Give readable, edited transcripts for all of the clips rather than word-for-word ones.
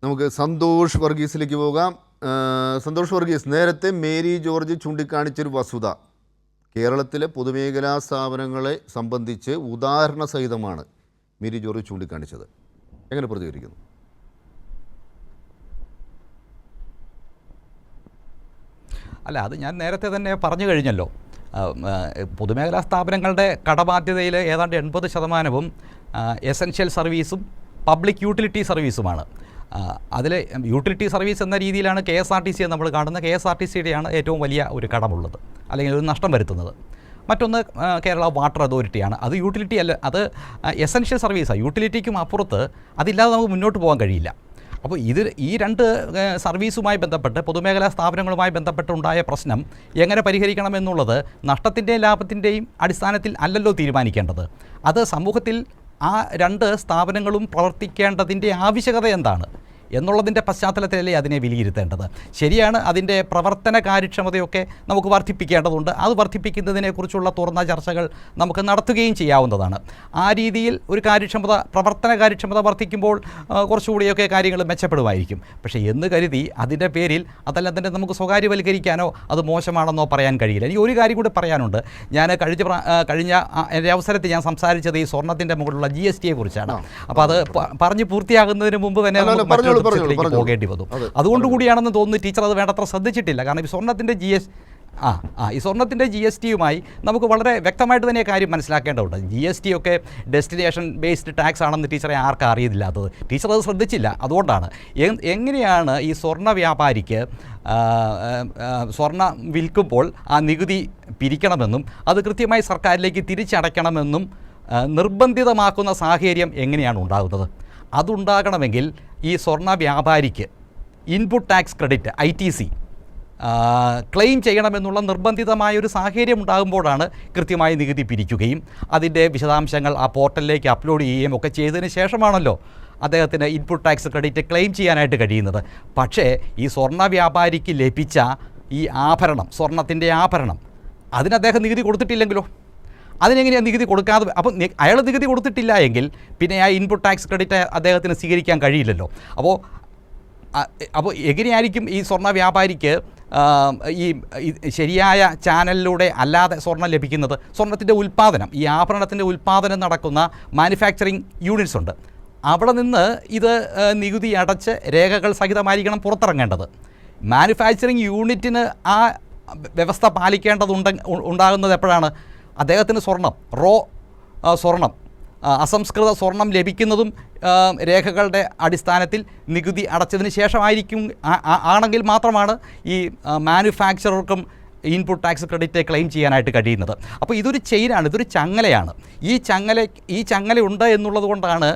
നമുക്ക് സന്തോഷ് വർഗീസിലേക്ക് പോകാം. സന്തോഷ് വർഗീസ്, നേരത്തെ മേരി ജോർജ് ചൂണ്ടിക്കാണിച്ചൊരു വസ്തുത കേരളത്തിലെ പൊതുമേഖലാ സ്ഥാപനങ്ങളെ സംബന്ധിച്ച് ഉദാഹരണ സഹിതമാണ് മേരി ജോർജ് ചൂണ്ടിക്കാണിച്ചത്. എങ്ങനെ പ്രതികരിക്കുന്നു? അല്ല, അത് ഞാൻ നേരത്തെ തന്നെ പറഞ്ഞു കഴിഞ്ഞല്ലോ. പൊതുമേഖലാ സ്ഥാപനങ്ങളുടെ കടബാധ്യതയിൽ ഏതാണ്ട് 80% എസൻഷ്യൽ സർവീസും പബ്ലിക് യൂട്ടിലിറ്റി സർവീസുമാണ്. അതിൽ യൂട്ടിലിറ്റി സർവീസ് എന്ന രീതിയിലാണ് KSRTC നമ്മൾ കാണുന്നത്. KSRTCയുടെയാണ് ഏറ്റവും വലിയ ഒരു കടമുള്ളത്, അല്ലെങ്കിൽ ഒരു നഷ്ടം വരുത്തുന്നത്. മറ്റൊന്ന് കേരള വാട്ടർ അതോറിറ്റിയാണ്. അത് യൂട്ടിലിറ്റി അല്ല, അത് എസൻഷ്യൽ സർവീസാണ്. യൂട്ടിലിറ്റിക്കും അപ്പുറത്ത് അതില്ലാതെ നമുക്ക് മുന്നോട്ട് പോകാൻ കഴിയില്ല. അപ്പോൾ ഈ രണ്ട് സർവീസുമായി ബന്ധപ്പെട്ട്, പൊതുമേഖലാ സ്ഥാപനങ്ങളുമായി ബന്ധപ്പെട്ടുണ്ടായ പ്രശ്നം എങ്ങനെ പരിഹരിക്കണമെന്നുള്ളത് നഷ്ടത്തിൻ്റെയും ലാഭത്തിൻ്റെയും അടിസ്ഥാനത്തിൽ അല്ലല്ലോ തീരുമാനിക്കേണ്ടത്. അത് സമൂഹത്തിൽ ആ രണ്ട് സ്ഥാപനങ്ങളും പ്രവർത്തിക്കേണ്ടതിൻ്റെ ആവശ്യകത എന്താണ് എന്നുള്ളതിൻ്റെ പശ്ചാത്തലത്തിലല്ലേ അതിനെ വിലയിരുത്തേണ്ടത്. ശരിയാണ്, അതിൻ്റെ പ്രവർത്തന കാര്യക്ഷമതയൊക്കെ നമുക്ക് വർദ്ധിപ്പിക്കേണ്ടതുണ്ട്. അത് വർദ്ധിപ്പിക്കുന്നതിനെക്കുറിച്ചുള്ള തുറന്ന ചർച്ചകൾ നമുക്ക് നടത്തുകയും ചെയ്യാവുന്നതാണ്. ആ രീതിയിൽ ഒരു പ്രവർത്തന കാര്യക്ഷമത വർദ്ധിക്കുമ്പോൾ കുറച്ചുകൂടിയൊക്കെ കാര്യങ്ങൾ മെച്ചപ്പെടുമായിരിക്കും. പക്ഷേ എന്ന് കരുതി അതിൻ്റെ പേരിൽ അതെല്ലാം തന്നെ നമുക്ക് സ്വകാര്യവൽക്കരിക്കാനോ അത് മോശമാണെന്നോ പറയാൻ കഴിയില്ല. എനിക്ക് ഒരു കാര്യം കൂടി പറയാനുണ്ട്. ഞാൻ കഴിഞ്ഞ എൻ്റെ അവസരത്തിൽ ഞാൻ സംസാരിച്ചത് ഈ സ്വർണ്ണത്തിൻ്റെ മുകളിലുള്ള GSTയെ കുറിച്ചാണ്. അപ്പോൾ അത് പറഞ്ഞ് പൂർത്തിയാകുന്നതിന് മുമ്പ് തന്നെ പോകേണ്ടി വന്നു. അതുകൊണ്ടുകൂടിയാണെന്ന് തോന്നുന്നു ടീച്ചർ അത് വേണ്ടത്ര ശ്രദ്ധിച്ചിട്ടില്ല. കാരണം ഈ സ്വർണ്ണത്തിൻ്റെ GSTയുമായി നമുക്ക് വളരെ വ്യക്തമായിട്ട് തന്നെ കാര്യം മനസ്സിലാക്കേണ്ടതുണ്ട്. GST ഒക്കെ ഡെസ്റ്റിനേഷൻ ബേസ്ഡ് ടാക്സ് ആണെന്ന് ടീച്ചറെ ആർക്കും അറിയത്തില്ലാത്തത്. ടീച്ചർ അത് ശ്രദ്ധിച്ചില്ല. അതുകൊണ്ടാണ് എങ്ങനെയാണ് ഈ സ്വർണ്ണ വ്യാപാരിക്ക് സ്വർണ്ണം വിൽക്കുമ്പോൾ ആ നികുതി പിരിക്കണമെന്നും അത് കൃത്യമായി സർക്കാരിലേക്ക് തിരിച്ചടയ്ക്കണമെന്നും നിർബന്ധിതമാക്കുന്ന സാഹചര്യം എങ്ങനെയാണ് ഉണ്ടാകുന്നത്? അതുണ്ടാകണമെങ്കിൽ ഈ സ്വർണ്ണ വ്യാപാരിക്ക് input tax credit ITC claim ചെയ്യണമെന്നുള്ള നിർബന്ധിതമായൊരു സാഹചര്യം ഉണ്ടാകുമ്പോഴാണ് കൃത്യമായി നികുതി പിരിക്കുകയും അതിൻ്റെ വിശദാംശങ്ങൾ ആ പോർട്ടലിലേക്ക് അപ്ലോഡ് ചെയ്യുകയും ഒക്കെ ചെയ്തതിന് ശേഷമാണല്ലോ അദ്ദേഹത്തിന് ഇൻപുട്ട് ടാക്സ് ക്രെഡിറ്റ് ക്ലെയിം ചെയ്യാനായിട്ട് കഴിയുന്നത്. പക്ഷേ ഈ സ്വർണ്ണ വ്യാപാരിക്ക് ലഭിച്ച ഈ ആഭരണം, സ്വർണ്ണത്തിൻ്റെ ആഭരണം, അതിന് അദ്ദേഹം നികുതി കൊടുത്തിട്ടില്ലെങ്കിലോ? അതിനെങ്ങനെയാണ് നികുതി കൊടുക്കാതെ? അപ്പോൾ അയാൾ നികുതി കൊടുത്തിട്ടില്ല എങ്കിൽ പിന്നെ ആ ഇൻപുട്ട് ടാക്സ് ക്രെഡിറ്റ് അദ്ദേഹത്തിന് സ്വീകരിക്കാൻ കഴിയില്ലല്ലോ. അപ്പോൾ എങ്ങനെയായിരിക്കും ഈ സ്വർണ്ണ വ്യാപാരിക്ക് ഈ ശരിയായ ചാനലിലൂടെ അല്ലാതെ സ്വർണ്ണം ലഭിക്കുന്നത്? സ്വർണ്ണത്തിൻ്റെ ഉൽപ്പാദനം, ഈ ആഭരണത്തിൻ്റെ ഉൽപ്പാദനം നടക്കുന്ന മാനുഫാക്ചറിങ് യൂണിറ്റ്സ് ഉണ്ട്. അവിടെ നിന്ന് ഇത് നികുതി അടച്ച് രേഖകൾ സഹിതമായിരിക്കണം പുറത്തിറങ്ങേണ്ടത്. മാനുഫാക്ചറിങ് യൂണിറ്റിന് ആ വ്യവസ്ഥ ഉണ്ടാകുന്നത് എപ്പോഴാണ്? അദ്ദേഹത്തിന് സ്വർണം അസംസ്കൃത സ്വർണം ലഭിക്കുന്നതും രേഖകളുടെ അടിസ്ഥാനത്തിൽ നികുതി അടച്ചതിന് ശേഷമായിരിക്കും ആണെങ്കിൽ മാത്രമാണ് ഈ മാനുഫാക്ചറർക്കും ഇൻപുട്ട് ടാക്സ് ക്രെഡിറ്റ് ക്ലെയിം ചെയ്യാനായിട്ട് കഴിയുന്നത്. അപ്പോൾ ഇതൊരു ചെയിനാണ്, ഇതൊരു ചങ്ങലയാണ്. ഈ ചങ്ങല ഉണ്ട് എന്നുള്ളത് കൊണ്ടാണ്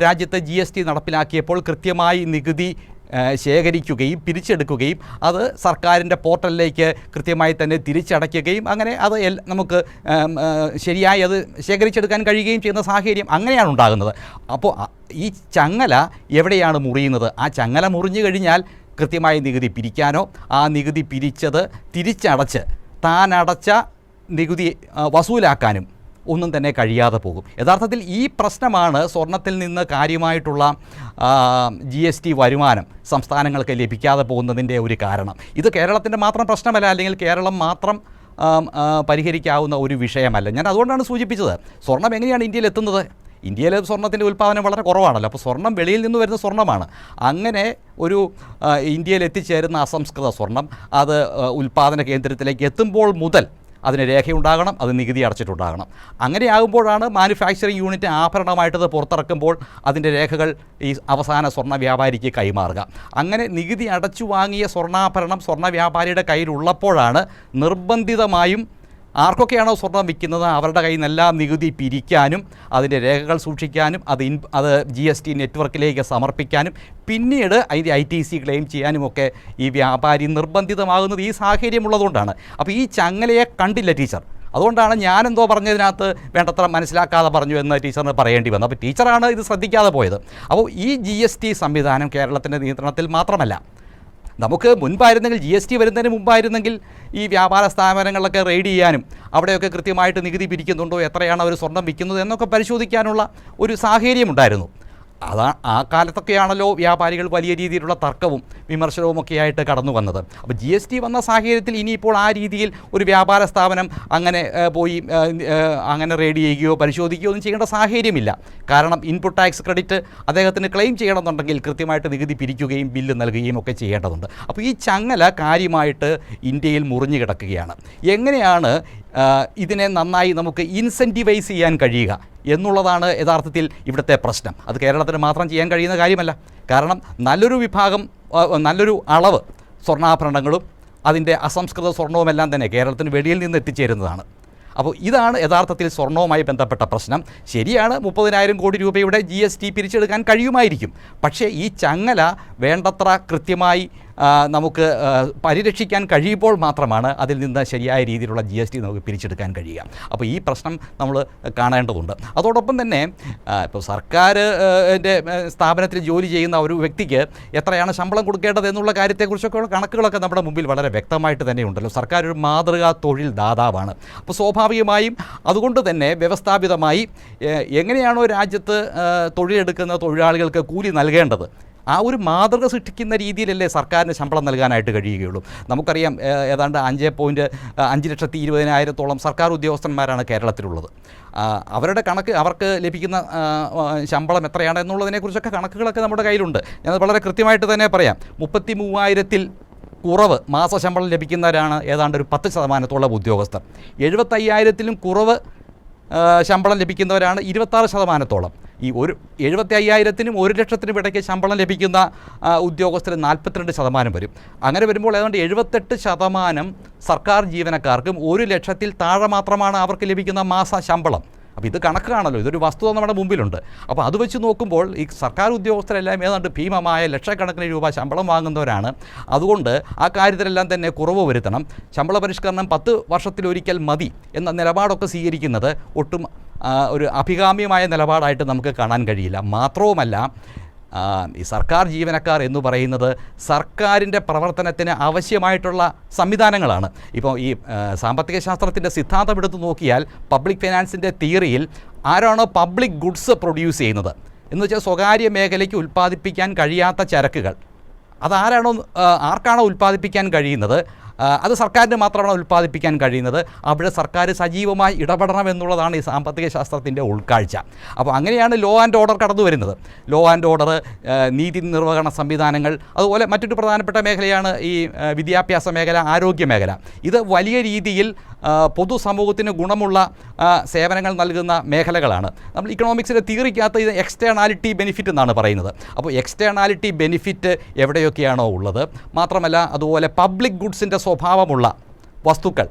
രാജ്യത്ത് GST നടപ്പിലാക്കിയപ്പോൾ കൃത്യമായി നികുതി ശേഖരിക്കുകയും പിരിച്ചെടുക്കുകയും അത് സർക്കാരിൻ്റെ പോർട്ടലിലേക്ക് കൃത്യമായി തന്നെ തിരിച്ചടയ്ക്കുകയും അങ്ങനെ അത് നമുക്ക് ശരിയായി അത് ശേഖരിച്ചെടുക്കാൻ കഴിയുകയും ചെയ്യുന്ന സാഹചര്യം അങ്ങനെയാണ് ഉണ്ടാകുന്നത്. അപ്പോൾ ഈ ചങ്ങല എവിടെയാണ് മുറിയുന്നത്? ആ ചങ്ങല മുറിഞ്ഞു കഴിഞ്ഞാൽ കൃത്യമായി നികുതി പിരിക്കാനോ ആ നികുതി പിരിച്ചത് തിരിച്ചടച്ച് താൻ അടച്ച നികുതി വസൂലാക്കാനും ഒന്നും തന്നെ കഴിയാതെ പോകും. യഥാർത്ഥത്തിൽ ഈ പ്രശ്നമാണ് സ്വർണ്ണത്തിൽ നിന്ന് കാര്യമായിട്ടുള്ള GST വരുമാനം സംസ്ഥാനങ്ങൾക്ക് ലഭിക്കാതെ പോകുന്നതിൻ്റെ ഒരു കാരണം. ഇത് കേരളത്തിൻ്റെ മാത്രം പ്രശ്നമല്ല, അല്ലെങ്കിൽ കേരളം മാത്രം പരിഹരിക്കാവുന്ന ഒരു വിഷയമല്ല. ഞാൻ അതുകൊണ്ടാണ് സൂചിപ്പിച്ചത്, സ്വർണ്ണം എങ്ങനെയാണ് ഇന്ത്യയിൽ എത്തുന്നത്? ഇന്ത്യയിലെ സ്വർണ്ണത്തിൻ്റെ ഉൽപ്പാദനം വളരെ കുറവാണല്ലോ. അപ്പോൾ സ്വർണ്ണം വെളിയിൽ നിന്ന് വരുന്ന സ്വർണ്ണമാണ്. അങ്ങനെ ഒരു ഇന്ത്യയിൽ എത്തിച്ചേരുന്ന അസംസ്കൃത സ്വർണം അത് ഉൽപ്പാദന കേന്ദ്രത്തിലേക്ക് എത്തുമ്പോൾ മുതൽ അതിന് രേഖയുണ്ടാകണം, അത് നികുതി അടച്ചിട്ടുണ്ടാകണം. അങ്ങനെയാകുമ്പോഴാണ് മാനുഫാക്ചറിങ് യൂണിറ്റ് ആഭരണമായിട്ടത് പുറത്തിറക്കുമ്പോൾ അതിൻ്റെ രേഖകൾ ഈ അവസാന സ്വർണ്ണ വ്യാപാരിക്ക് കൈമാറുക. അങ്ങനെ നികുതി അടച്ചു വാങ്ങിയ സ്വർണ്ണാഭരണം സ്വർണ്ണ വ്യാപാരിയുടെ കയ്യിലുള്ളപ്പോഴാണ് നിർബന്ധിതമായും ആർക്കൊക്കെയാണോ സ്വർണ്ണം വിൽക്കുന്നത് അവരുടെ കയ്യിൽ നിന്നെല്ലാം നികുതി പിരിക്കാനും അതിൻ്റെ രേഖകൾ സൂക്ഷിക്കാനും അത് GST നെറ്റ്വർക്കിലേക്ക് സമർപ്പിക്കാനും പിന്നീട് അതിൻ്റെ ITC ക്ലെയിം ചെയ്യാനുമൊക്കെ ഈ വ്യാപാരി നിർബന്ധിതമാകുന്നത് ഈ സാഹചര്യമുള്ളതുകൊണ്ടാണ്. അപ്പോൾ ഈ ചങ്ങലയെ കണ്ടില്ല ടീച്ചർ. അതുകൊണ്ടാണ് ഞാനെന്തോ പറഞ്ഞതിനകത്ത് വേണ്ടത്ര മനസ്സിലാക്കാതെ പറഞ്ഞു എന്ന് ടീച്ചറിന് പറയേണ്ടി വന്നു. അപ്പോൾ ടീച്ചറാണ് ഇത് ശ്രദ്ധിക്കാതെ പോയത്. അപ്പോൾ ഈ GST സംവിധാനം കേരളത്തിൻ്റെ നിയന്ത്രണത്തിൽ മാത്രമല്ല, നമുക്ക് മുൻപായിരുന്നെങ്കിൽ GST വരുന്നതിന് മുമ്പായിരുന്നെങ്കിൽ ഈ വ്യാപാര സ്ഥാപനങ്ങളൊക്കെ റെയ്ഡ് ചെയ്യാനും അവിടെയൊക്കെ കൃത്യമായിട്ട് നികുതി പിരിക്കുന്നുണ്ടോ, എത്രയാണ് അവർ സ്വർണ്ണം വിൽക്കുന്നത് എന്നൊക്കെ പരിശോധിക്കാനുള്ള ഒരു സാഹചര്യമുണ്ടായിരുന്നു. ആ കാലത്തൊക്കെയാണല്ലോ വ്യാപാരികൾ വലിയ രീതിയിലുള്ള തർക്കവും വിമർശനവും ഒക്കെ ആയിട്ട് കടന്നു വന്നത്. അപ്പോൾ GST വന്ന സാഹചര്യത്തിൽ ഇനിയിപ്പോൾ ആ രീതിയിൽ ഒരു വ്യാപാര സ്ഥാപനം അങ്ങനെ പോയി അങ്ങനെ റെയ്ഡ് ചെയ്യുകയോ പരിശോധിക്കുകയോ ഒന്നും ചെയ്യേണ്ട സാഹചര്യമില്ല. കാരണം ഇൻപുട്ട് ടാക്സ് ക്രെഡിറ്റ് അദ്ദേഹത്തിന് ക്ലെയിം ചെയ്യണമെന്നുണ്ടെങ്കിൽ കൃത്യമായിട്ട് നികുതി പിരിക്കുകയും ബില്ല് നൽകുകയും ഒക്കെ ചെയ്യേണ്ടതുണ്ട്. അപ്പോൾ ഈ ചങ്ങല കാര്യമായിട്ട് ഇന്ത്യയിൽ മുറിഞ്ഞു കിടക്കുകയാണ്. എങ്ങനെയാണ് ഇതിനെ നന്നായി നമുക്ക് ഇൻസെൻറ്റിവൈസ് ചെയ്യാൻ കഴിയുക എന്നുള്ളതാണ് യഥാർത്ഥത്തിൽ ഇവിടുത്തെ പ്രശ്നം. അത് കേരളത്തിന് മാത്രം ചെയ്യാൻ കഴിയുന്ന കാര്യമല്ല. കാരണം നല്ലൊരു വിഭാഗം, നല്ലൊരു അളവ് സ്വർണ്ണാഭരണങ്ങളും അതിൻ്റെ അസംസ്കൃത സ്വർണവുമെല്ലാം തന്നെ കേരളത്തിന് വെളിയിൽ നിന്ന് എത്തിച്ചേരുന്നതാണ്. അപ്പോൾ ഇതാണ് യഥാർത്ഥത്തിൽ സ്വർണവുമായി ബന്ധപ്പെട്ട പ്രശ്നം. ശരിയാണ്, 30,000 കോടി രൂപയുടെ GST പിരിച്ചെടുക്കാൻ കഴിയുമായിരിക്കും. പക്ഷേ ഈ ചങ്ങല വേണ്ടത്ര കൃത്യമായി നമുക്ക് പരിരക്ഷിക്കാൻ കഴിയുമ്പോൾ മാത്രമാണ് അതിൽ നിന്ന് ശരിയായ രീതിയിലുള്ള GST നമുക്ക് പിരിച്ചെടുക്കാൻ കഴിയുക. അപ്പോൾ ഈ പ്രശ്നം നമ്മൾ കാണേണ്ടതുണ്ട്. അതോടൊപ്പം തന്നെ ഇപ്പോൾ സർക്കാരിൻ്റെ സ്ഥാപനത്തിൽ ജോലി ചെയ്യുന്ന ഒരു വ്യക്തിക്ക് എത്രയാണ് ശമ്പളം കൊടുക്കേണ്ടത് എന്നുള്ള കാര്യത്തെക്കുറിച്ചൊക്കെയുള്ള കണക്കുകളൊക്കെ നമ്മുടെ മുമ്പിൽ വളരെ വ്യക്തമായിട്ട് തന്നെ ഉണ്ടല്ലോ. സർക്കാർ ഒരു മാതൃകാ തൊഴിൽ ദാതാവാണ്. അപ്പോൾ സ്വാഭാവികമായും അതുകൊണ്ട് തന്നെ വ്യവസ്ഥാപിതമായി എങ്ങനെയാണോ രാജ്യത്ത് തൊഴിലെടുക്കുന്ന തൊഴിലാളികൾക്ക് കൂലി നൽകേണ്ടത് ആ ഒരു മാതൃക സൃഷ്ടിക്കുന്ന രീതിയിലല്ലേ സർക്കാരിന് ശമ്പളം നൽകാനായിട്ട് കഴിയുകയുള്ളൂ. നമുക്കറിയാം ഏതാണ്ട് 5,20,000 സർക്കാർ ഉദ്യോഗസ്ഥന്മാരാണ് കേരളത്തിലുള്ളത്. അവരുടെ കണക്ക്, അവർക്ക് ലഭിക്കുന്ന ശമ്പളം എത്രയാണ് എന്നുള്ളതിനെക്കുറിച്ചൊക്കെ കണക്കുകളൊക്കെ നമ്മുടെ കയ്യിലുണ്ട്. ഞാനത് വളരെ കൃത്യമായിട്ട് തന്നെ പറയാം. 33,000-ൽ കുറവ് മാസശമ്പളം ലഭിക്കുന്നവരാണ് ഏതാണ്ട് ഒരു 10% ഉദ്യോഗസ്ഥർ. 75,000-ലും കുറവ് ശമ്പളം ലഭിക്കുന്നവരാണ് 26%. ഈ 75,000-നും 1,00,000-നും ഇടയ്ക്ക് ശമ്പളം ലഭിക്കുന്ന ഉദ്യോഗസ്ഥർ 42% വരും. അങ്ങനെ വരുമ്പോൾ ഏതാണ്ട് 78% സർക്കാർ ജീവനക്കാർക്കും 1,00,000-ൽ താഴെ മാത്രമാണ് അവർക്ക് ലഭിക്കുന്ന മാസ ശമ്പളം. അപ്പോൾ ഇത് കണക്കാണല്ലോ, ഇതൊരു വസ്തുത നമ്മുടെ മുമ്പിലുണ്ട്. അപ്പോൾ അത് വെച്ച് നോക്കുമ്പോൾ ഈ സർക്കാർ ഉദ്യോഗസ്ഥരെല്ലാം ഏതാണ്ട് ഭീമമായ ലക്ഷക്കണക്കിന് രൂപ ശമ്പളം വാങ്ങുന്നവരാണ്. അതുകൊണ്ട് ആ കാര്യത്തിലെല്ലാം തന്നെ കുറവ് വരുത്തണം. ശമ്പള പരിഷ്കരണം 10 വർഷത്തിലൊരിക്കൽ മതി എന്ന നിലപാടൊക്കെ സ്വീകരിക്കുന്നത് ഒട്ടും ഒരു അഭികാമ്യമായ നിലപാടായിട്ട് നമുക്ക് കാണാൻ കഴിയില്ല. മാത്രവുമല്ല, ഈ സർക്കാർ ജീവനക്കാർ എന്ന് പറയുന്നത് സർക്കാരിൻ്റെ പ്രവർത്തനത്തിന് ആവശ്യമായിട്ടുള്ള സംവിധാനങ്ങളാണ്. ഇപ്പോൾ ഈ സാമ്പത്തിക ശാസ്ത്രത്തിൻ്റെ സിദ്ധാന്തം എടുത്ത് നോക്കിയാൽ പബ്ലിക് ഫിനാൻസിൻ്റെ തിയറിയിൽ ആരാണോ പബ്ലിക് ഗുഡ്സ് പ്രൊഡ്യൂസ് ചെയ്യുന്നത് എന്ന് വെച്ചാൽ സ്വകാര്യ മേഖലയ്ക്ക് ഉൽപ്പാദിപ്പിക്കാൻ കഴിയാത്ത ചരക്കുകൾ, അതാരാണോ ആർക്കാണോ ഉൽപ്പാദിപ്പിക്കാൻ കഴിയുന്നത് അത് സർക്കാരിന് മാത്രമാണ് ഉൽപ്പാദിപ്പിക്കാൻ കഴിയുന്നത്. അവിടെ സർക്കാർ സജീവമായി ഇടപെടണം എന്നുള്ളതാണ് ഈ സാമ്പത്തിക ശാസ്ത്രത്തിൻ്റെ ഉൾക്കാഴ്ച. അപ്പോൾ അങ്ങനെയാണ് ലോ ആൻഡ് ഓർഡർ കടന്നു വരുന്നത്. ലോ ആൻഡ് ഓർഡർ, നീതി നിർവഹണ സംവിധാനങ്ങൾ, അതുപോലെ മറ്റൊരു പ്രധാനപ്പെട്ട മേഖലയാണ് ഈ വിദ്യാഭ്യാസ മേഖല, ആരോഗ്യ മേഖല. ഇത് വലിയ രീതിയിൽ പൊതുസമൂഹത്തിന് ഗുണമുള്ള സേവനങ്ങൾ നൽകുന്ന മേഖലകളാണ്. നമ്മൾ ഇക്കണോമിക്സിൻ്റെ തിയറിക്കകത്ത് ഇത് എക്സ്റ്റേണാലിറ്റി ബെനിഫിറ്റ് എന്നാണ് പറയുന്നത്. അപ്പോൾ എക്സ്റ്റേണാലിറ്റി ബെനിഫിറ്റ് എവിടെയൊക്കെയാണോ ഉള്ളത്, മാത്രമല്ല അതുപോലെ പബ്ലിക് ഗുഡ്സിൻ്റെ സ്വഭാവമുള്ള വസ്തുക്കൾ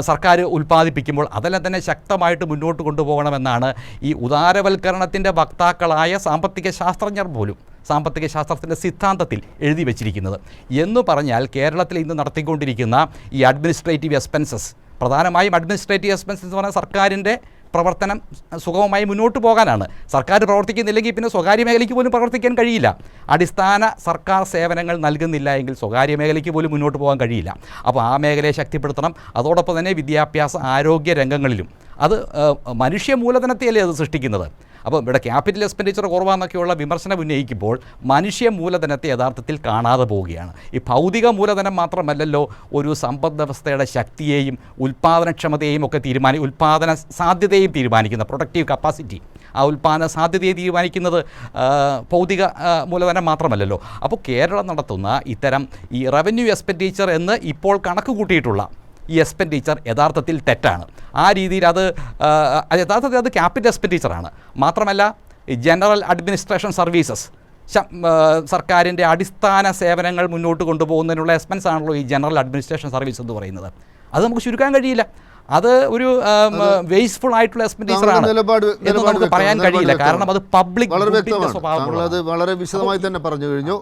സർക്കാർ ഉൽപ്പാദിപ്പിക്കുമ്പോൾ അതെല്ലാം തന്നെ ശക്തമായിട്ട് മുന്നോട്ട് കൊണ്ടുപോകണമെന്നാണ് ഈ ഉദാരവൽക്കരണത്തിൻ്റെ വക്താക്കളായ സാമ്പത്തിക ശാസ്ത്രജ്ഞർ പോലും സാമ്പത്തിക ശാസ്ത്രത്തിൻ്റെ സിദ്ധാന്തത്തിൽ എഴുതി വച്ചിരിക്കുന്നത്. എന്ന് പറഞ്ഞാൽ കേരളത്തിൽ ഇന്ന് നടത്തിക്കൊണ്ടിരിക്കുന്ന ഈ അഡ്മിനിസ്ട്രേറ്റീവ് എക്സ്പെൻസസ്, പ്രധാനമായും അഡ്മിനിസ്ട്രേറ്റീവ് എക്സ്പെൻസസ് എന്ന് പറഞ്ഞാൽ സർക്കാരിൻ്റെ പ്രവർത്തനം സുഗമമായി മുന്നോട്ട് പോകാനാണ്. സർക്കാർ പ്രവർത്തിക്കുന്നില്ലെങ്കിൽ പിന്നെ സ്വകാര്യ മേഖലയ്ക്ക് പോലും പ്രവർത്തിക്കാൻ കഴിയില്ല. അടിസ്ഥാന സർക്കാർ സേവനങ്ങൾ നൽകുന്നില്ല എങ്കിൽ സ്വകാര്യ മേഖലയ്ക്ക് പോലും മുന്നോട്ട് പോകാൻ കഴിയില്ല. അപ്പോൾ ആ മേഖലയെ ശക്തിപ്പെടുത്തണം. അതോടൊപ്പം തന്നെ വിദ്യാഭ്യാസ ആരോഗ്യ രംഗങ്ങളിലും അത് മനുഷ്യ മൂലധനത്തെയല്ലേ അത് സൃഷ്ടിക്കുന്നത്. അപ്പോൾ ഇവിടെ ക്യാപിറ്റൽ എക്സ്പെൻഡിച്ചർ കുറവാണെന്നൊക്കെയുള്ള വിമർശനം ഉന്നയിക്കുമ്പോൾ മനുഷ്യ മൂലധനത്തെ യഥാർത്ഥത്തിൽ കാണാതെ പോവുകയാണ്. ഈ ഭൗതിക മൂലധനം മാത്രമല്ലല്ലോ ഒരു സമ്പദ് വ്യവസ്ഥയുടെ ശക്തിയെയും ഉൽപ്പാദനക്ഷമതയെയും ഒക്കെ ഉൽപ്പാദന സാധ്യതയും തീരുമാനിക്കുന്ന പ്രൊഡക്റ്റീവ് കപ്പാസിറ്റി, ആ ഉൽപ്പാദന സാധ്യതയെ തീരുമാനിക്കുന്നത് ഭൗതിക മൂലധനം മാത്രമല്ലല്ലോ. അപ്പോൾ കേരളം നടത്തുന്ന ഇത്തരം ഈ റവന്യൂ എക്സ്പെൻഡിച്ചർ എന്ന് ഇപ്പോൾ കണക്ക് കൂട്ടിയിട്ടുള്ള ഈ എക്സ്പെൻഡിച്ചർ യഥാർത്ഥത്തിൽ തെറ്റാണ്. ആ രീതിയിൽ യഥാർത്ഥത്തിൽ അത് ക്യാപിറ്റൽ എക്സ്പെൻഡിച്ചറാണ്. മാത്രമല്ല ജനറൽ അഡ്മിനിസ്ട്രേഷൻ സർവീസസ്, സർക്കാരിൻ്റെ അടിസ്ഥാന സേവനങ്ങൾ മുന്നോട്ട് കൊണ്ടുപോകുന്നതിനുള്ള എക്സ്പെൻസ് ആണല്ലോ ഈ ജനറൽ അഡ്മിനിസ്ട്രേഷൻ സർവീസ് എന്ന് പറയുന്നത്. അത് നമുക്ക് ചുരുക്കാൻ കഴിയില്ല. അത് ഒരു വേസ്റ്റ്ഫുൾ ആയിട്ടുള്ള എക്സ്പെൻഡിച്ചറാണ് എന്ന് നമുക്ക് പറയാൻ കഴിയില്ല. കാരണം അത് പബ്ലിക് വളരെ വിശദമായി തന്നെ പറഞ്ഞു കഴിഞ്ഞു.